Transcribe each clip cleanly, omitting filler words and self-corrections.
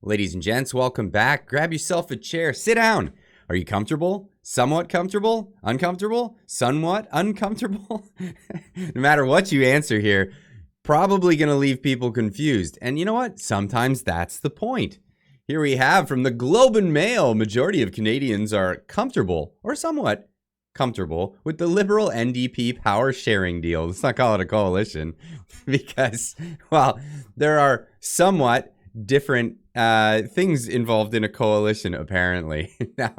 Ladies and gents, welcome back. Grab yourself a chair. Sit down. Are you comfortable? Somewhat comfortable? Uncomfortable? Somewhat uncomfortable? No matter what you answer here, probably going to leave people confused. And you know what? Sometimes that's the point. Here we have from the Globe and Mail, majority of Canadians are comfortable or somewhat comfortable with the Liberal NDP power sharing deal. Let's not call it a coalition because, well, there are somewhat different things involved in a coalition, apparently. Now,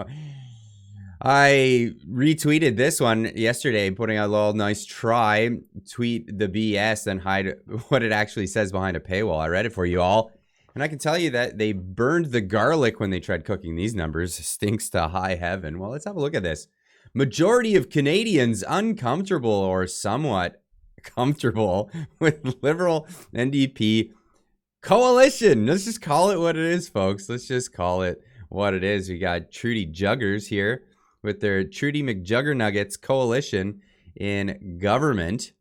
I retweeted this one yesterday, putting a little nice try, tweet the BS and hide what it actually says behind a paywall. I read it for you all. And I can tell you that they burned the garlic when they tried cooking these numbers. Stinks to high heaven. Well, let's have a look at this. Majority of Canadians uncomfortable or somewhat comfortable with Liberal NDP coalition. Let's just call it what it is, folks. Let's just call it what it is. We got Trudy Juggers here with their Trudy McJuggernuggets coalition in government.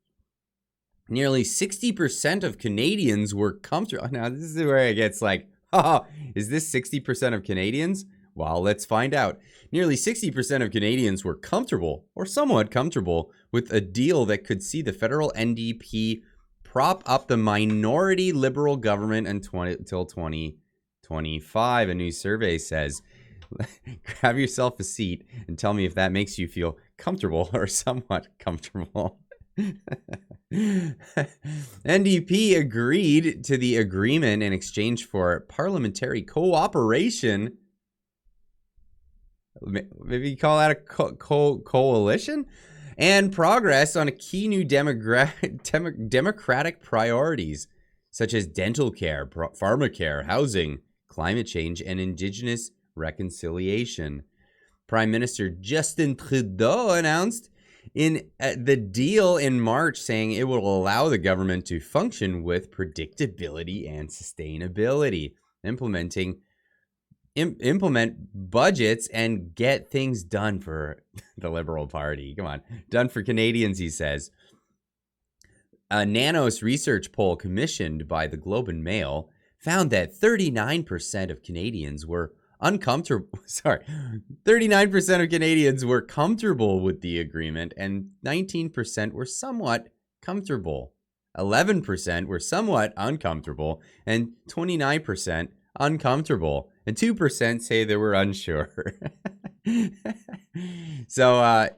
Nearly 60% of Canadians were comfortable. Now, this is where it gets like, oh, is this 60% of Canadians? Well, let's find out. Nearly 60% of Canadians were comfortable or somewhat comfortable with a deal that could see the federal NDP prop up the minority Liberal government until 2025. A new survey says, grab yourself a seat and tell me if that makes you feel comfortable or somewhat comfortable. NDP agreed to the agreement in exchange for parliamentary cooperation. Maybe you call that a coalition? And progress on a key new democratic priorities, such as dental care, pharmacare, housing, climate change, and Indigenous reconciliation. Prime Minister Justin Trudeau announced in the deal in March, saying it will allow the government to function with predictability and sustainability, implement budgets and get things done for the Liberal Party. Come on, done for Canadians, he says. A Nanos research poll commissioned by the Globe and Mail found that 39% of Canadians were uncomfortable. 39% of Canadians were comfortable with the agreement, and 19% were somewhat comfortable. 11% were somewhat uncomfortable, and 29% uncomfortable, and 2% say they were unsure. So,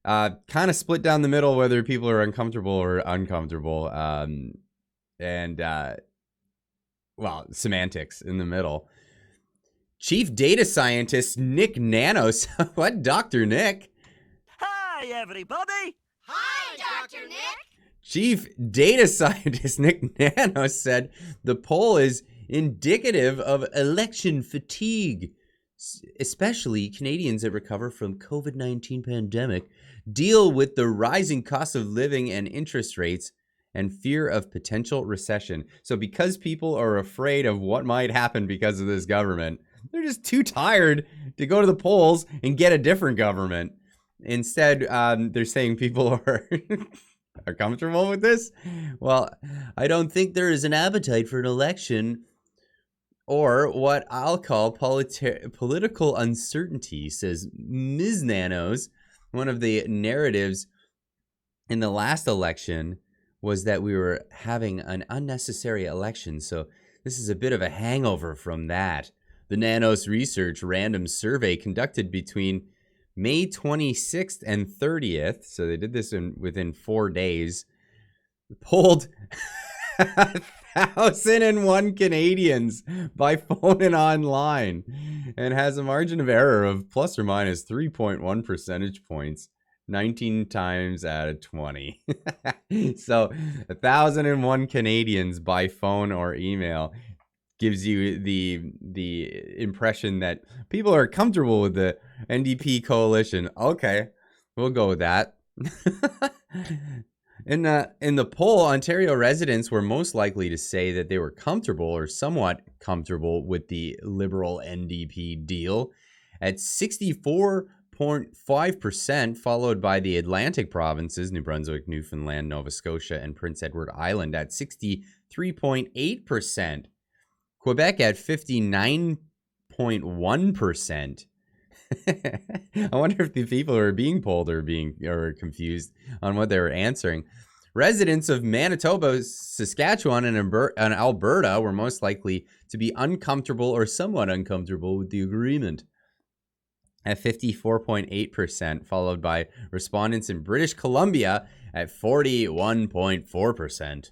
kind of split down the middle whether people are uncomfortable or uncomfortable. Semantics in the middle. Chief Data Scientist Nick Nanos. What, Dr. Nick? Hi, everybody. Hi, Dr. Nick. Chief Data Scientist Nick Nanos said the poll is indicative of election fatigue, especially Canadians that recover from COVID-19 pandemic deal with the rising cost of living and interest rates and fear of potential recession. So because people are afraid of what might happen because of this government, they're just too tired to go to the polls and get a different government. Instead, they're saying people are are comfortable with this. Well, I don't think there is an appetite for an election or what I'll call political uncertainty, says Ms. Nanos. One of the narratives in the last election was that we were having an unnecessary election. So this is a bit of a hangover from that. The Nanos Research random survey conducted between May 26th and 30th, so they did this within 4 days, polled 1,001 Canadians by phone and online, and has a margin of error of plus or minus 3.1 percentage points, 19 times out of 20. So 1,001 Canadians by phone or email gives you the impression that people are comfortable with the NDP coalition. Okay, we'll go with that. In the poll, Ontario residents were most likely to say that they were comfortable or somewhat comfortable with the Liberal NDP deal at 64.5%, followed by the Atlantic provinces, New Brunswick, Newfoundland, Nova Scotia, and Prince Edward Island at 63.8%. Quebec at 59.1%. I wonder if the people who are being polled are confused on what they were answering. Residents of Manitoba, Saskatchewan, and Alberta were most likely to be uncomfortable or somewhat uncomfortable with the agreement at 54.8%, followed by respondents in British Columbia at 41.4%.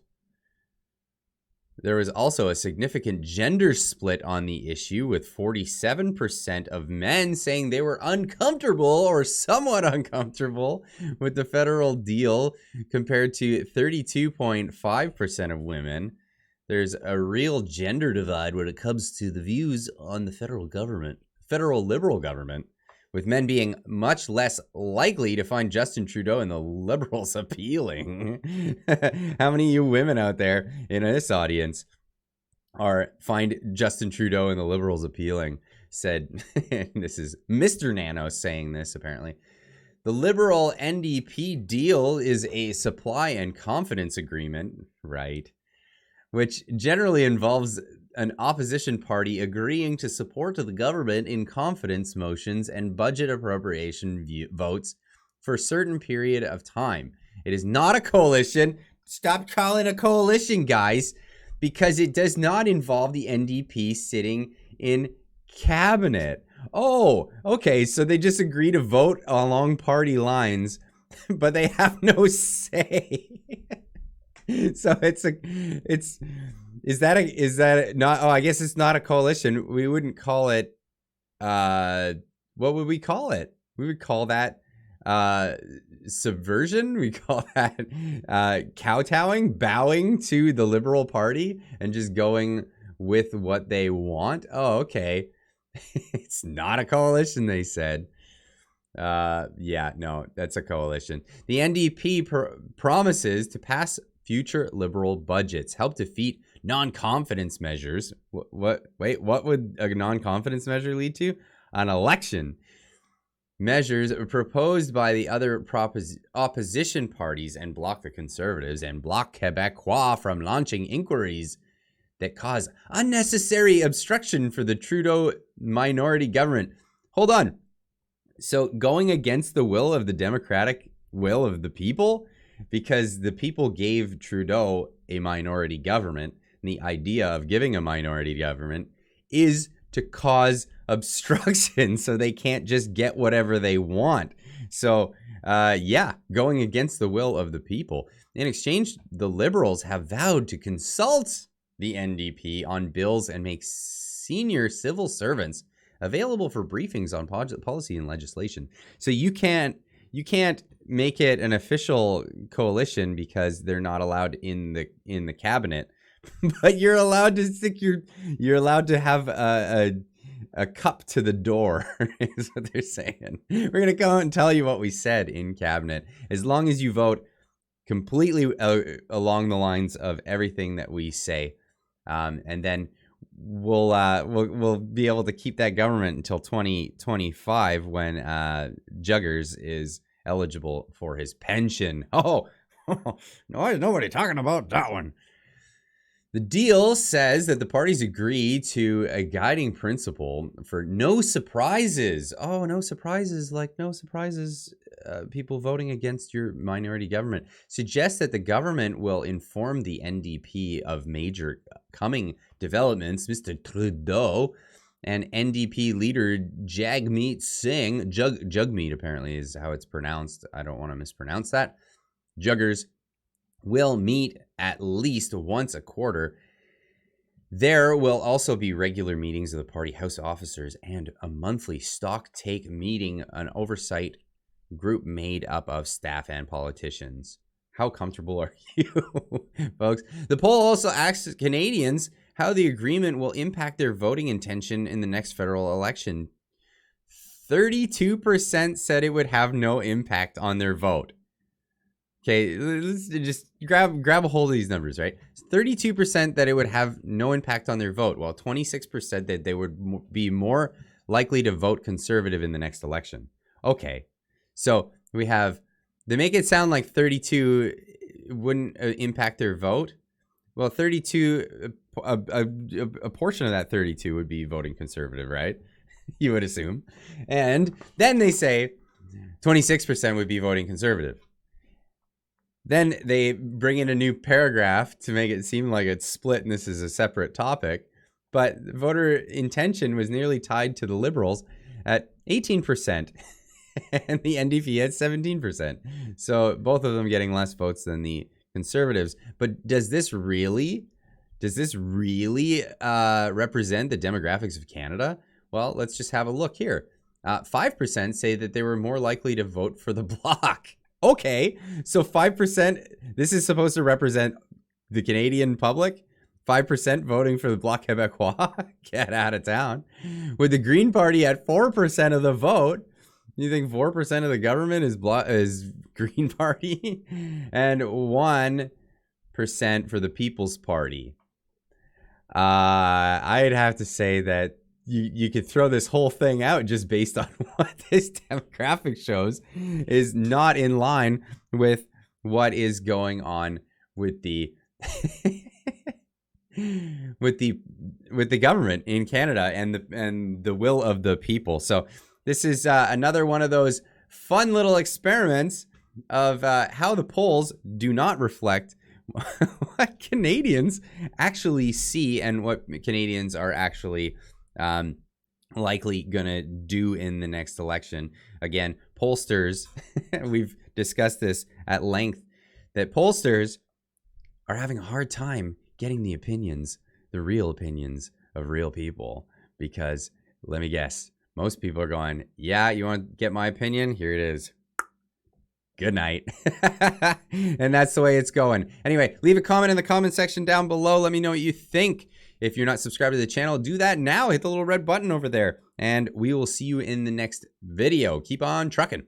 There was also a significant gender split on the issue, with 47% of men saying they were uncomfortable or somewhat uncomfortable with the federal deal, compared to 32.5% of women. There's a real gender divide when it comes to the views on the federal liberal government, with men being much less likely to find Justin Trudeau and the Liberals appealing. How many of you women out there in this audience find Justin Trudeau and the Liberals appealing? Said, this is Mr. Nano saying this, apparently. The Liberal NDP deal is a supply and confidence agreement, right? Which generally involves an opposition party agreeing to support the government in confidence motions and budget appropriation votes for a certain period of time. It is not a coalition. Stop calling it a coalition, guys, because it does not involve the NDP sitting in cabinet. Oh, okay, so they just agree to vote along party lines, but they have no say. So is that not? Oh, I guess it's not a coalition. We wouldn't call it. What would we call it? We would call that subversion. We call that kowtowing, bowing to the Liberal Party and just going with what they want. Oh, okay. It's not a coalition, they said. Yeah, no, that's a coalition. The NDP promises to pass future Liberal budgets, help defeat non-confidence measures. What would a non-confidence measure lead to? An election. Measures proposed by the other opposition parties and block the Conservatives and block Québécois from launching inquiries that cause unnecessary obstruction for the Trudeau minority government. Hold on. So going against the will of the democratic will of the people, because the people gave Trudeau a minority government, and the idea of giving a minority government is to cause obstruction so they can't just get whatever they want. So, yeah, going against the will of the people. In exchange, the Liberals have vowed to consult the NDP on bills and make senior civil servants available for briefings on policy and legislation. So you can't make it an official coalition because they're not allowed in the cabinet, but you're allowed to you're allowed to have a cup to the door is what they're saying. We're gonna go out and tell you what we said in cabinet, as long as you vote completely along the lines of everything that we say, and then we'll be able to keep that government until 2025 when Juggers is eligible for his pension. Oh, no, there's nobody talking about that one. The deal says that the parties agree to a guiding principle for no surprises. Oh, no surprises, like no surprises. People voting against your minority government suggests that the government will inform the NDP of major coming developments. Mr. Trudeau and NDP leader Jagmeet Singh, Jagmeet apparently is how it's pronounced. I don't want to mispronounce that. Juggers will meet at least once a quarter. There will also be regular meetings of the party house officers and a monthly stock take meeting, an oversight group made up of staff and politicians. How comfortable are you, folks? The poll also asks Canadians how the agreement will impact their voting intention in the next federal election. 32% said it would have no impact on their vote. Okay, let's just grab a hold of these numbers, right? 32% that it would have no impact on their vote, while 26% that they would be more likely to vote conservative in the next election. Okay, so they make it sound like 32 wouldn't impact their vote. Well, 32 a portion of that 32 would be voting conservative, right? You would assume. And then they say 26% would be voting conservative. Then they bring in a new paragraph to make it seem like it's split and this is a separate topic. But voter intention was nearly tied to the Liberals at 18% and the NDP at 17%. So both of them getting less votes than the Conservatives. But does this really represent the demographics of Canada? Well, let's just have a look here. 5% say that they were more likely to vote for the Bloc. Okay, so 5%, this is supposed to represent the Canadian public. 5% voting for the Bloc Québécois. Get out of town. With the Green Party at 4% of the vote. You think 4% of the government is Green Party? And 1% for the People's Party. I'd have to say that you could throw this whole thing out just based on what this demographic shows is not in line with what is going on with the with the government in Canada and the will of the people. So this is another one of those fun little experiments of how the polls do not reflect what Canadians actually see and what Canadians are actually likely gonna do in the next election. Again, pollsters, we've discussed this at length, that pollsters are having a hard time getting the opinions, the real opinions of real people, because let me guess, most people are going, yeah, you want to get my opinion? Here it is. Good night. And that's the way it's going. Anyway, leave a comment in the comment section down below. Let me know what you think. If you're not subscribed to the channel, do that now. Hit the little red button over there. And we will see you in the next video. Keep on trucking.